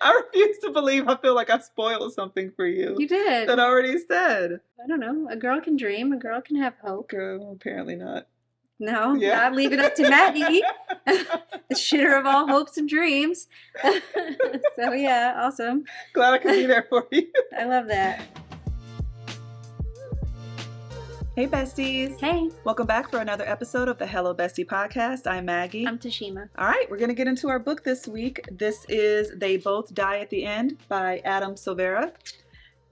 I refuse to believe I feel like I spoiled something for you. You did. That I already said. I don't know. A girl can dream. A girl can have hope. Girl, apparently not. No, Yeah. I'd leave it up to Maddie, the shitter of all hopes and dreams. So yeah, awesome. Glad I could be there for you. I love that. Hey, besties. Hey. Welcome back for another episode of the Hello Bestie podcast. I'm Maggie. I'm Tashima. All right, we're going to get into our book this week. This is They Both Die at the End by Adam Silvera.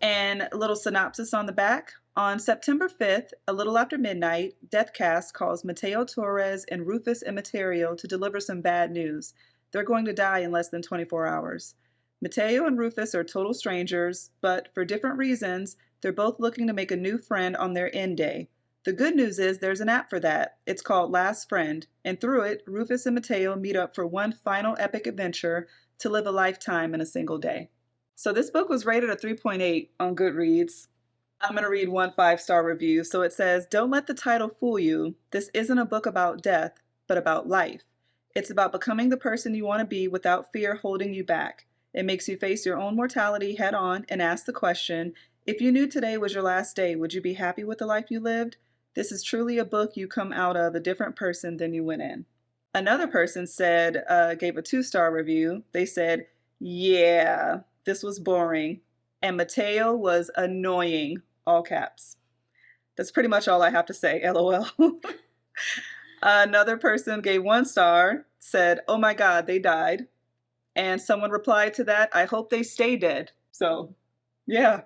And a little synopsis on the back. On September 5th, a little after midnight, Deathcast calls Mateo Torres and Rufus Immaterial to deliver some bad news. They're going to die in less than 24 hours. Mateo and Rufus are total strangers, but for different reasons, they're both looking to make a new friend on their end day. The good news is there's an app for that. It's called Last Friend, and through it, Rufus and Mateo meet up for one final epic adventure to live a lifetime in a single day. So this book was rated a 3.8 on Goodreads. I'm going to read one 5-star review. So it says, "Don't let the title fool you. This isn't a book about death, but about life. It's about becoming the person you want to be without fear holding you back. It makes you face your own mortality head on and ask the question, if you knew today was your last day, would you be happy with the life you lived? This is truly a book you come out of a different person than you went in." Another person said, gave a 2-star review. They said, "Yeah, this was boring. And Mateo was annoying," all caps. That's pretty much all I have to say, LOL. Another person gave 1 star, said, "Oh my God, they died." And someone replied to that, "I hope they stay dead." So, yeah.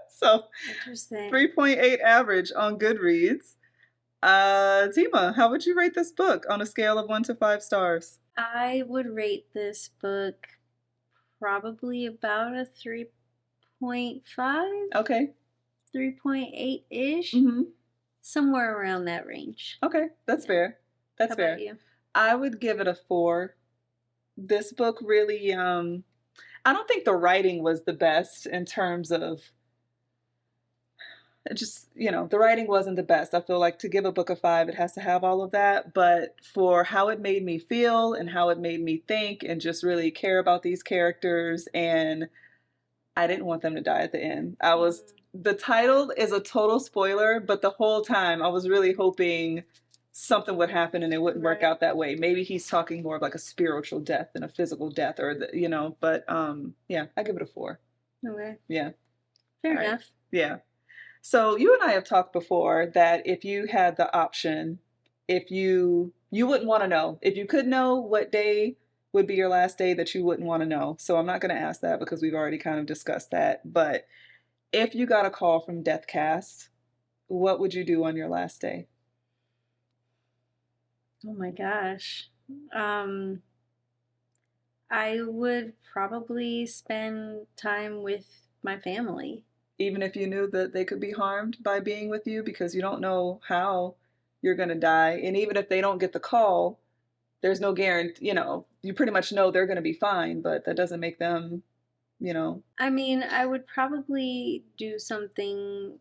So, Interesting. 3.8 average on Goodreads. Tima, how would you rate this book on a scale of 1 to 5 stars? I would rate this book probably about a 3.5. Okay. 3.8-ish. Mm-hmm. Somewhere around that range. Okay, that's fair. That's How fair. about you? I would give it a 4. This book really, I don't think the writing was the best in terms of just, the writing wasn't the best. I feel like to give a book a 5, it has to have all of that. But for how it made me feel and how it made me think and just really care about these characters, and I didn't want them to die at the end. The title is a total spoiler, but the whole time I was really hoping something would happen and it wouldn't work out that way. Maybe he's talking more of like a spiritual death than a physical death, or but yeah, I give it a 4. Okay. Yeah. Fair enough. Yeah. So you and I have talked before that if you had the option, if you wouldn't want to know, if you could know what day would be your last day, that you wouldn't want to know. So I'm not going to ask that because we've already kind of discussed that. But if you got a call from Deathcast, what would you do on your last day? Oh my gosh. I would probably spend time with my family. Even if you knew that they could be harmed by being with you, because you don't know how you're going to die. And even if they don't get the call, there's no guarantee, you pretty much know they're going to be fine, but that doesn't make them, I mean, I would probably do something,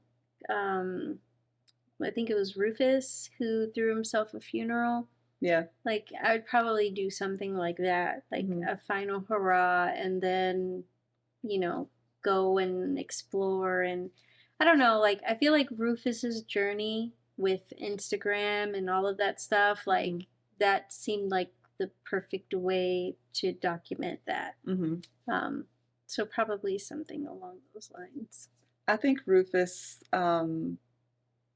I think it was Rufus who threw himself a funeral. Yeah. Like, I would probably do something like that, like a final hurrah, and then, go and explore. And I don't know, like, I feel like Rufus's journey with Instagram and all of that stuff, like, that seemed like the perfect way to document that. So probably something along those lines. I think Rufus,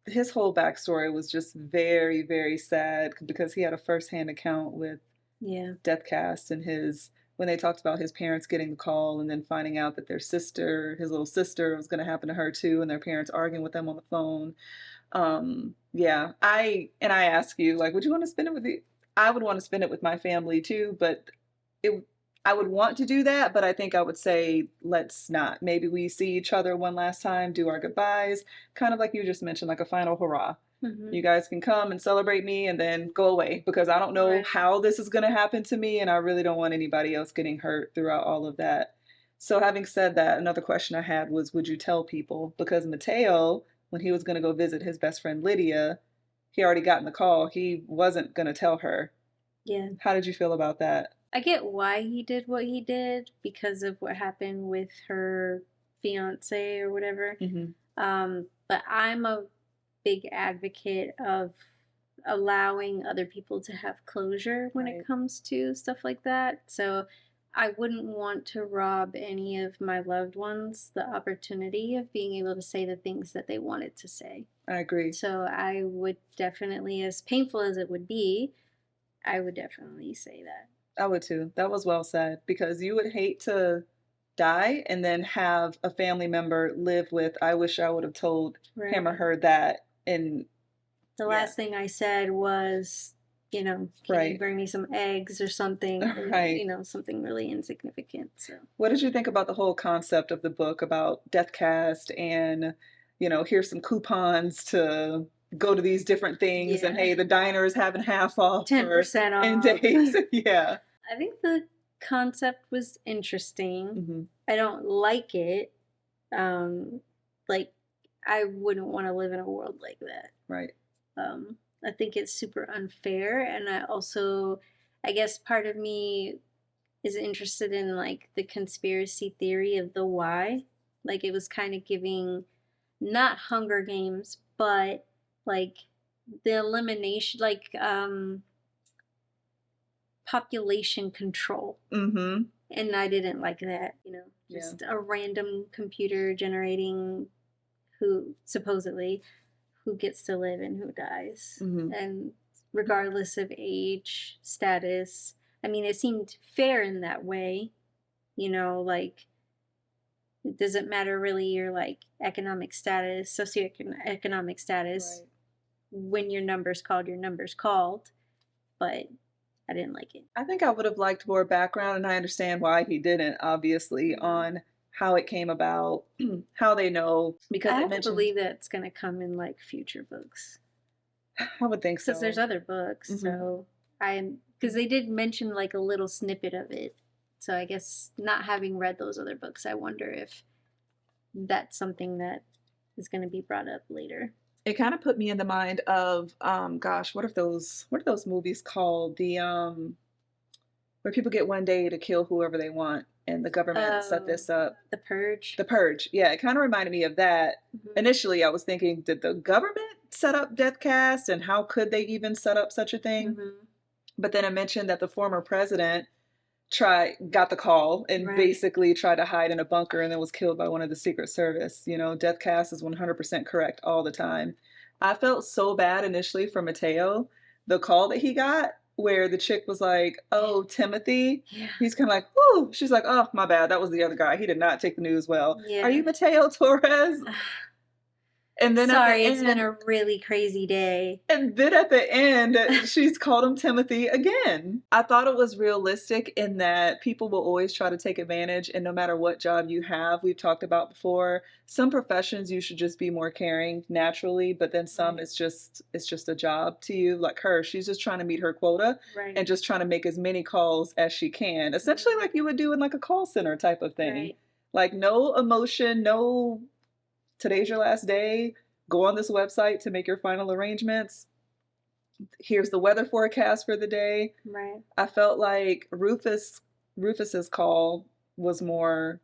his whole backstory was just very, very sad because he had a firsthand account with Deathcast, and when they talked about his parents getting the call and then finding out that his little sister, was going to happen to her too, and their parents arguing with them on the phone. Yeah, I ask you, like, would you want to spend it with I would want to spend it with my family too, but I would want to do that, but I think I would say, let's not. Maybe we see each other one last time, do our goodbyes, kind of like you just mentioned, like a final hurrah. You guys can come and celebrate me and then go away, because I don't know how this is going to happen to me, and I really don't want anybody else getting hurt throughout all of that. So having said that, another question I had was, would you tell people? Because Mateo, when he was going to go visit his best friend Lydia, he already gotten the call. He wasn't going to tell her. Yeah. How did you feel about that? I get why he did what he did because of what happened with her fiance or whatever. But I'm a big advocate of allowing other people to have closure when it comes to stuff like that. So I wouldn't want to rob any of my loved ones the opportunity of being able to say the things that they wanted to say. I agree. So I would definitely, as painful as it would be, I would definitely say that. I would too. That was well said, because you would hate to die and then have a family member live with, I wish I would have told him or her that. And the last thing I said was, you know, can you bring me some eggs or something? You know, something really insignificant. So, what did you think about the whole concept of the book about Deathcast and, you know, here's some coupons to go to these different things, and hey, the diner is having half off, 10% off in days. Yeah. I think the concept was interesting. I don't like it. Like, I wouldn't want to live in a world like that. Right. I think it's super unfair, and I guess part of me is interested in like the conspiracy theory of the why. Like, it was kind of giving not Hunger Games, but like the elimination, like population control. And I didn't like that, you know, just a random computer generating who supposedly who gets to live and who dies. And regardless of age, status. I mean, it seemed fair in that way, you know, like it doesn't matter really your like economic status, socioeconomic status. When your number's called, your number's called. But I didn't like it. I think I would have liked more background, and I understand why he didn't, obviously, on how it came about, how they know, because I have to believe that it's going to come in like future books. I would think so. Because there's other books, so because they did mention like a little snippet of it. So I guess not having read those other books, I wonder if that's something that is going to be brought up later. It kind of put me in the mind of, gosh, what are those movies called? The where people get one day to kill whoever they want, and the government set this up. The Purge. The Purge. Yeah, it kind of reminded me of that. Initially, I was thinking, did the government set up Deathcast, and how could they even set up such a thing? But then it mentioned that the former president got the call and basically tried to hide in a bunker and then was killed by one of the Secret Service. You know, Deathcast is 100% correct all the time. I felt so bad initially for Mateo, the call that he got, where the chick was like, oh, Timothy. He's kind of like, whoo. She's like, oh, my bad. That was the other guy. He did not take the news well. Are you Mateo Torres? And then sorry, it's been a really crazy day. And then at the end, she's called him Timothy again. I thought it was realistic in that people will always try to take advantage, and no matter what job you have, we've talked about before, some professions you should just be more caring naturally, but then some it's just a job to you. Like her, she's just trying to meet her quota and just trying to make as many calls as she can. Essentially like you would do in like a call center type of thing. Like no emotion, no today's your last day, go on this website to make your final arrangements. Here's the weather forecast for the day. I felt like Rufus's call was more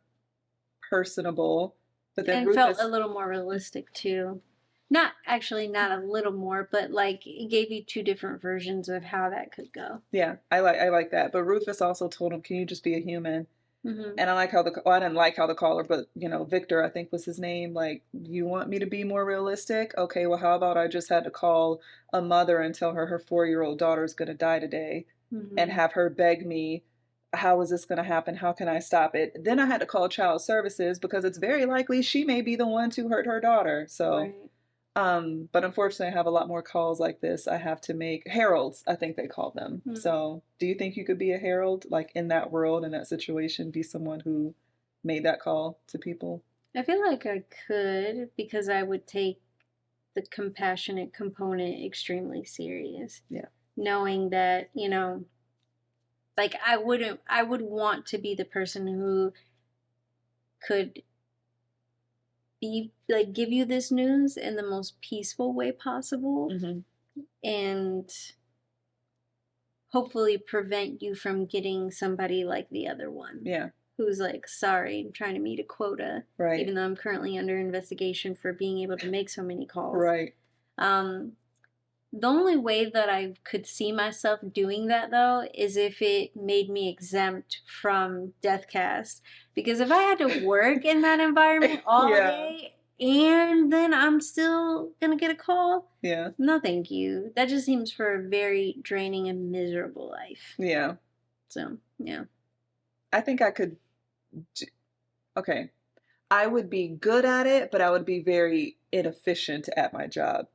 personable, but then felt a little more realistic too. Not a little more, but like it gave you two different versions of how that could go. Yeah, I like that. But Rufus also told him, "Can you just be a human?" And I like how I didn't like how the caller, but you know, Victor, I think was his name. Like, you want me to be more realistic? Okay, well, how about I just had to call a mother and tell her her 4-year-old daughter's going to die today, and have her beg me, how is this going to happen? How can I stop it? Then I had to call child services because it's very likely she may be the one to hurt her daughter. So, but unfortunately, I have a lot more calls like this. I have to make heralds, I think they call them. So do you think you could be a herald, like in that world, in that situation, be someone who made that call to people? I feel like I could, because I would take the compassionate component extremely serious. Knowing that, you know, like I would want to be the person who could be like give you this news in the most peaceful way possible, and hopefully prevent you from getting somebody like the other one. Yeah. Who's like, sorry, I'm trying to meet a quota. Right. Even though I'm currently under investigation for being able to make so many calls. Right. The only way that I could see myself doing that, though, is if it made me exempt from Deathcast. Because if I had to work in that environment all day, and then I'm still gonna get a call, no thank you. That just seems for a very draining and miserable life. Yeah. So, yeah. I think I could... Okay. I would be good at it, but I would be very inefficient at my job.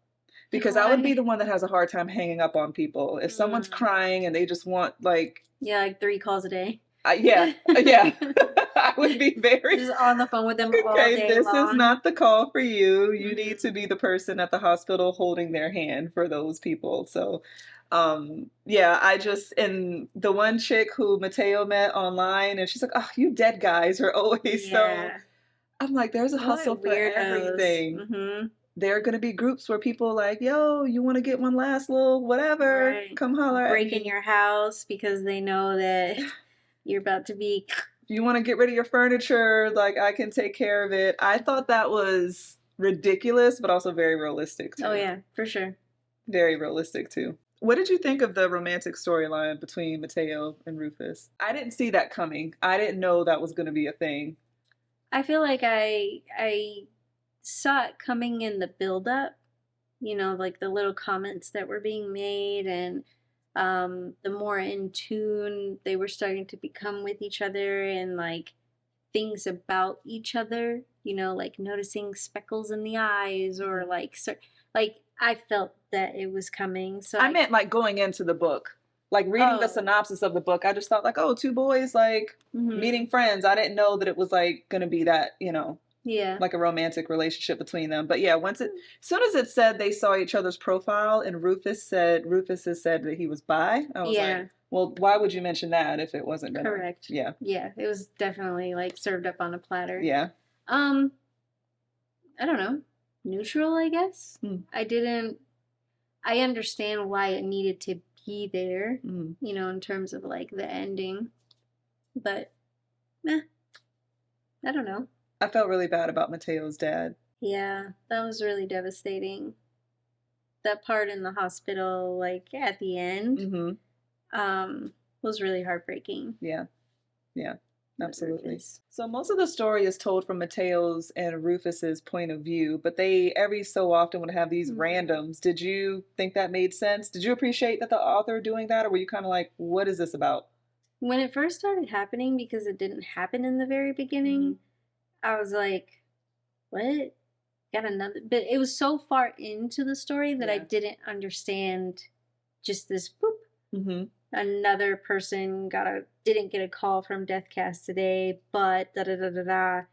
Because I would be the one that has a hard time hanging up on people. If someone's crying and they just want, like... Yeah, like 3 calls a day. Yeah. I would be very... Just on the phone with them all day this long. is not the call for you. You need to be the person at the hospital holding their hand for those people. So, yeah, I just... And the one chick who Mateo met online, and she's like, oh, you dead guys are always so... I'm like, there's a hustle for everything. There are going to be groups where people like, yo, you want to get one last little whatever, come holler at me. Break in your house because they know that you're about to be... You want to get rid of your furniture, like, I can take care of it. I thought that was ridiculous, but also very realistic, too. Oh, yeah, for sure. Very realistic, too. What did you think of the romantic storyline between Mateo and Rufus? I didn't see that coming. I didn't know that was going to be a thing. I feel like I saw it coming in the build-up, you know, like the little comments that were being made, and the more in tune they were starting to become with each other, and like things about each other, you know, like noticing speckles in the eyes, or like I felt that it was coming. So I meant like going into the book, like reading the synopsis of the book. I just thought like, oh, 2 boys like meeting friends. I didn't know that it was like gonna be that, you know. Yeah. Like a romantic relationship between them. But yeah, as soon as it said they saw each other's profile and Rufus has said that he was bi, I was like, well, why would you mention that if it wasn't gonna... Correct. Yeah. Yeah, it was definitely like served up on a platter. Yeah. I don't know. Neutral, I guess. I understand why it needed to be there, you know, in terms of like the ending. But I don't know. I felt really bad about Mateo's dad. Yeah, that was really devastating. That part in the hospital, like at the end, was really heartbreaking. Yeah, absolutely. So most of the story is told from Mateo's and Rufus's point of view, but they every so often would have these randoms. Did you think that made sense? Did you appreciate that the author doing that, or were you kind of like, what is this about? When it first started happening, because it didn't happen in the very beginning, I was like, what? Got another... But it was so far into the story that I didn't understand just this boop. Another person didn't get a call from Deathcast today, but da-da-da-da-da. I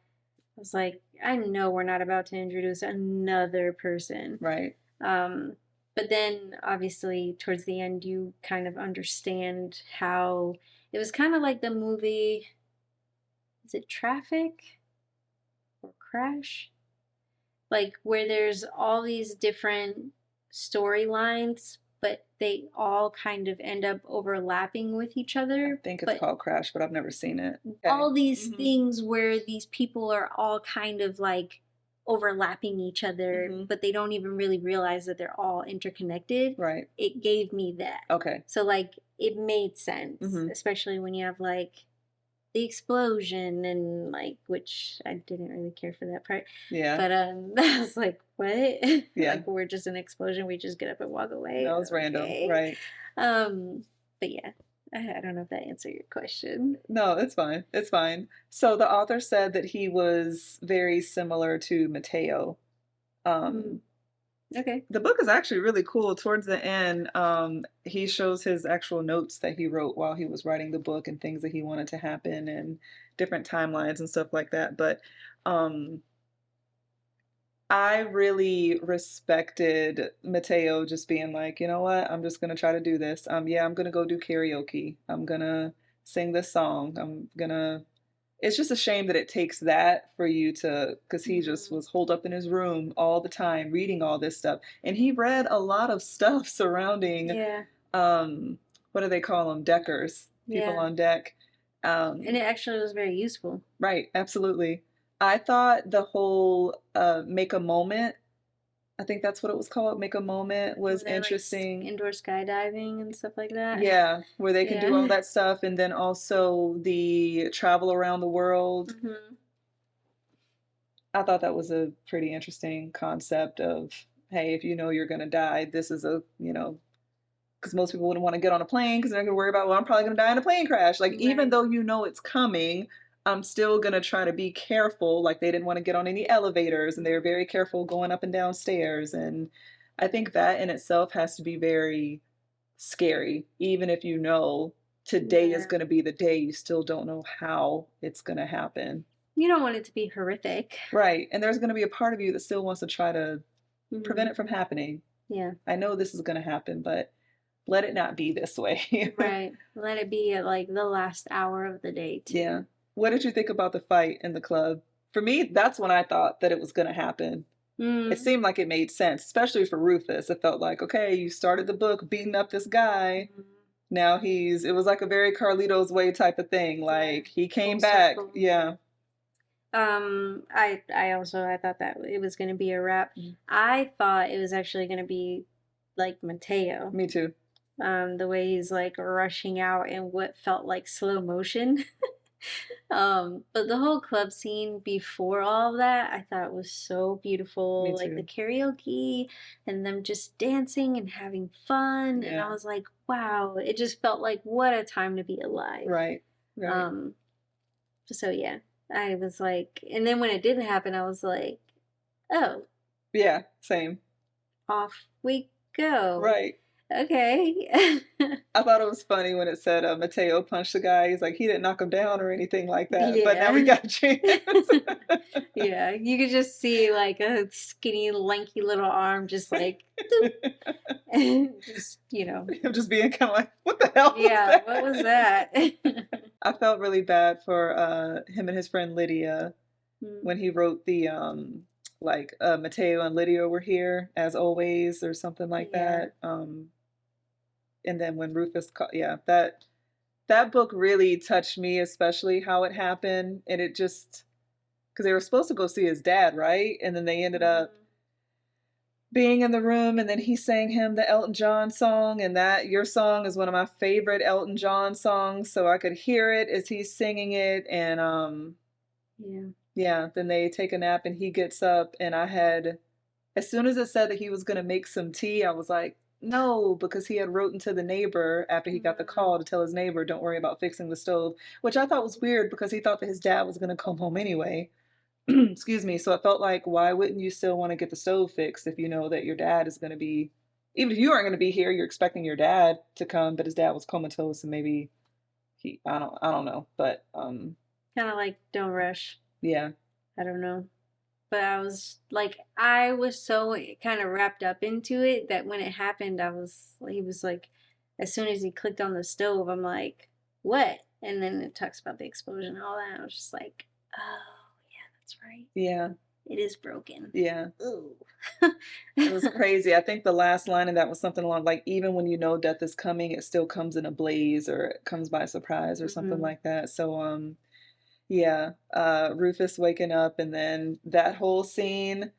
was like, I know we're not about to introduce another person. Right. But then, obviously, towards the end, you kind of understand how... It was kind of like the movie... Is it Traffic? Or Crash, like where there's all these different storylines, but they all kind of end up overlapping with each other. I think it's called Crash, but I've never seen it. Okay. All these things where these people are all kind of like overlapping each other, but they don't even really realize that they're all interconnected. Right. It gave me that. Okay. So like it made sense, especially when you have like the explosion and like, which I didn't really care for that part. Yeah. But I was like, what? Yeah. Like we're just an explosion. We just get up and walk away. That was random, right? But yeah, I don't know if that answered your question. No, it's fine. It's fine. So the author said that he was very similar to Mateo. Okay. The book is actually really cool. Towards the end, he shows his actual notes that he wrote while he was writing the book and things that he wanted to happen and different timelines and stuff like that. But I really respected Mateo just being like, you know what, I'm just going to try to do this. Yeah, I'm going to go do karaoke. I'm going to sing this song. It's just a shame that it takes that for you to, because he just was holed up in his room all the time reading all this stuff. And he read a lot of stuff surrounding what do they call them? Deckers. People Yeah. on deck. And it actually was very useful. Right, absolutely. I thought the whole make a moment, I think that's what it was called, make a moment, was When they're like interesting. indoor skydiving and stuff like that. Yeah, where they can do all Yeah. that stuff, and then also the travel around the world. Hmm. I thought that was a pretty interesting concept of, hey, if you know you're gonna die, this is a, because most people wouldn't want to get on a plane because they're gonna worry about, well, I'm probably gonna die in a plane crash. Like, even Right. though you know it's coming, I'm still gonna try to be careful. Like, they didn't want to get on any elevators, and they were very careful going up and down stairs. And I think that in itself has to be very scary, even if you know today is Yeah. gonna be the day, you still don't know how it's gonna happen. You don't want it to be horrific. Right. And there's gonna be a part of you that still wants to try to prevent Hmm. it from happening. Yeah. I know this is gonna happen, but let it not be this way. Right. Let it be at like the last hour of the day too. Yeah. What did you think about the fight in the club? For me, that's when I thought that it was going to happen. It Mm. seemed like it made sense, especially for Rufus. It felt like, okay, you started the book beating up this guy. Mhm. Now it was like a very Carlito's Way type of thing. Yeah. Like, he came Full back. circle. Yeah. I thought that it was gonna be a wrap. I thought it was actually gonna be like Mateo. Me too. The way he's like rushing out in what felt like slow motion. But the whole club scene before all of that, I thought was so beautiful. Me Like the too. karaoke and them just dancing and having fun. And I Yeah. was like, wow, it just felt like what a time to be alive. Right. Right. Um, so yeah, I was like, and then when it didn't happen, I was like, oh, Yeah. Same. off we go. Right. Okay. I thought it was funny when it said Mateo punched the guy. He's like, he didn't knock him down or anything like that. But now we Yeah. got a chance. Yeah, you could just see like a skinny, lanky little arm just like, doop, and just, Him just being kind of like, what the hell was yeah, that? what was that? I felt really bad for him and his friend Lydia when he wrote the like Mateo and Lydia were here as always or something like Yeah. that. And then when yeah, that book really touched me, especially how it happened, and it just because they were supposed to go see his dad, right? And then they ended up being in the room, and then he sang him the Elton John song, and that your song is one of my favorite Elton John songs, so I could hear it as he's singing it, and Yeah. yeah, then they take a nap and he gets up, and as soon as it said that he was going to make some tea, I was like, no, because he had written to the neighbor after he got the call to tell his neighbor, don't worry about fixing the stove, which I thought was weird because he thought that his dad was going to come home anyway. Excuse me. So it felt like, why wouldn't you still want to get the stove fixed if you know that your dad is going to be, even if you aren't going to be here, you're expecting your dad to come, but his dad was comatose and maybe I don't know, but Kind of like don't rush. yeah, I don't know. But I was so kind of wrapped up into it that when it happened, he was like, as soon as he clicked on the stove, I'm like, what? And then it talks about the explosion and all that. And I was just like, oh, yeah, that's right. yeah, It is broken. yeah. Ooh. It was crazy. I think the last line of that was something along like, even when you know death is coming, it still comes in a blaze or it comes by surprise or something like that. So yeah, Rufus waking up and then that whole scene,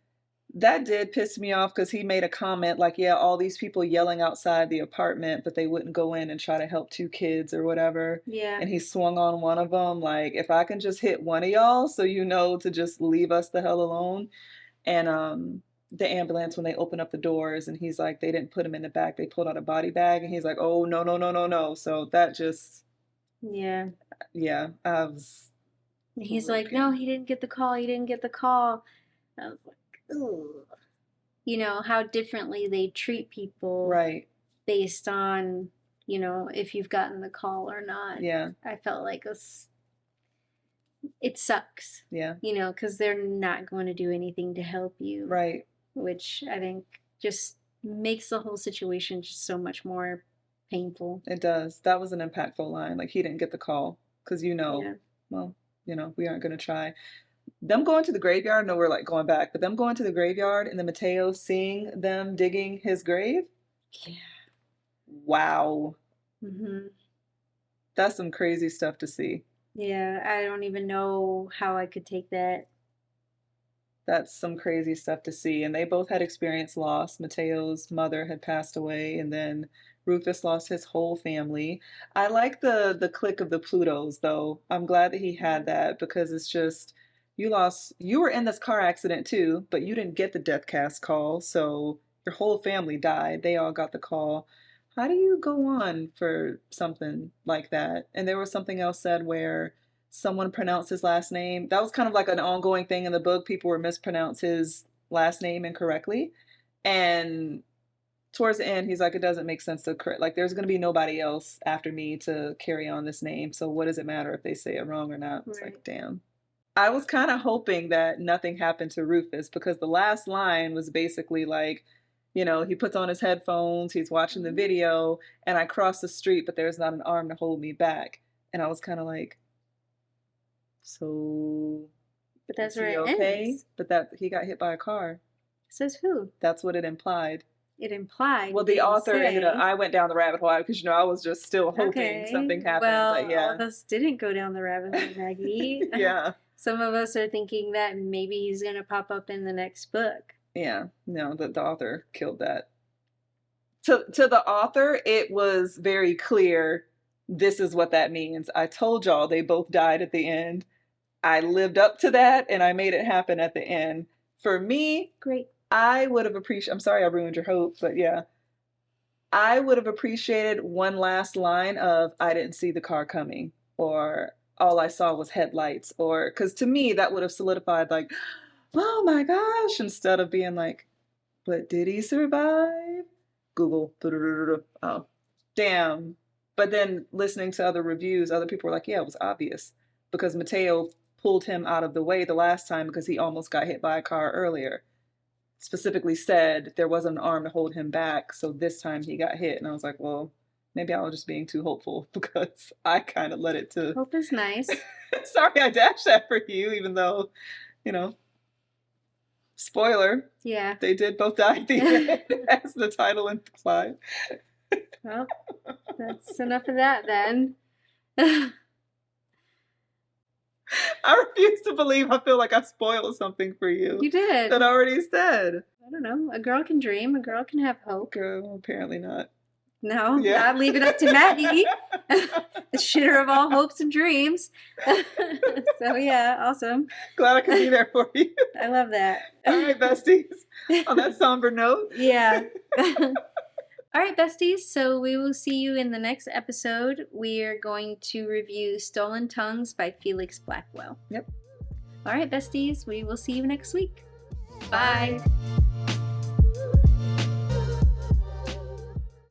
that did piss me off because he made a comment like, yeah, all these people yelling outside the apartment, but they wouldn't go in and try to help two kids or whatever. Yeah. And he swung on one of them, like, if I can just hit one of y'all so you know to just leave us the hell alone. And the ambulance, when they open up the doors and he's like, they didn't put him in the back, they pulled out a body bag, and he's like, oh, no, no, no, no, no. So that just, Yeah. yeah, I was He's like, no, he didn't get the call. He didn't get the call. I was like, ooh. You know, how differently they treat people. right. Based on, if you've gotten the call or not. Yeah. I felt like it sucks. Yeah. Because they're not going to do anything to help you. Right. Which I think just makes the whole situation just so much more painful. It does. That was an impactful line. Like, he didn't get the call because Yeah. well, we aren't going to try. Them going to the graveyard, no, we're like going back, but them going to the graveyard and the Mateo seeing them digging his grave. Yeah. Wow. Mm-hmm. That's some crazy stuff to see. Yeah, I don't even know how I could take that. That's some crazy stuff to see. And they both had experienced loss. Mateo's mother had passed away, and then Rufus lost his whole family. I like the click of the Plutos though. I'm glad that he had that because it's just you were in this car accident too, but you didn't get the death cast call, so your whole family died. They all got the call. How do you go on for something like that? And there was something else said where someone pronounced his last name. That was kind of like an ongoing thing in the book. People were mispronounce his last name incorrectly. And towards the end, he's like, it doesn't make sense to correct. Like, there's going to be nobody else after me to carry on this name. So what does it matter if they say it wrong or not? It's Right. like, damn. I was kind of hoping that nothing happened to Rufus because the last line was basically like, he puts on his headphones, he's watching the video, and I cross the street, but there's not an arm to hold me back. And I was kind of like, so But that's is where he it okay? ends. But that he got hit by a car. Says who? That's what it implied. It implied. Well, It the didn't author ended up. say. I went down the rabbit hole because I was just still hoping Okay. something happened. Well, But all of yeah, us didn't go down the rabbit hole, Maggie. yeah, Some of us are thinking that maybe he's gonna pop up in the next book. yeah. No, the author killed that. To the author, it was very clear. This is what that means. I told y'all they both died at the end. I lived up to that and I made it happen at the end. For me, Great. I would have appreciated, I'm sorry I ruined your hope, but yeah. I would have appreciated one last line of, I didn't see the car coming, or all I saw was headlights, or, because to me, that would have solidified, like, oh my gosh, instead of being like, but did he survive? Google, oh, damn. But then listening to other reviews, other people were like, yeah, it was obvious because Mateo pulled him out of the way the last time because he almost got hit by a car earlier. Specifically said there wasn't an arm to hold him back, so this time he got hit. And I was like, well, maybe I was just being too hopeful because I kind of let it to. Hope is nice. Sorry, I dashed that for you, even though, you know, spoiler. Yeah. They did both die at the end, as the title implied. Well, that's enough of that then. I refuse to believe I feel like I spoiled something for you. You did. That I already said. I don't know. A girl can dream. A girl can have hope. Girl, apparently not. No, Yeah. not leave it up to Maggie, the shitter of all hopes and dreams. So yeah, awesome. Glad I could be there for you. I love that. All right, besties. On that somber note. Yeah. All right, besties. So we will see you in the next episode. We are going to review Stolen Tongues by Felix Blackwell. Yep. All right, besties. We will see you next week. Bye. Bye.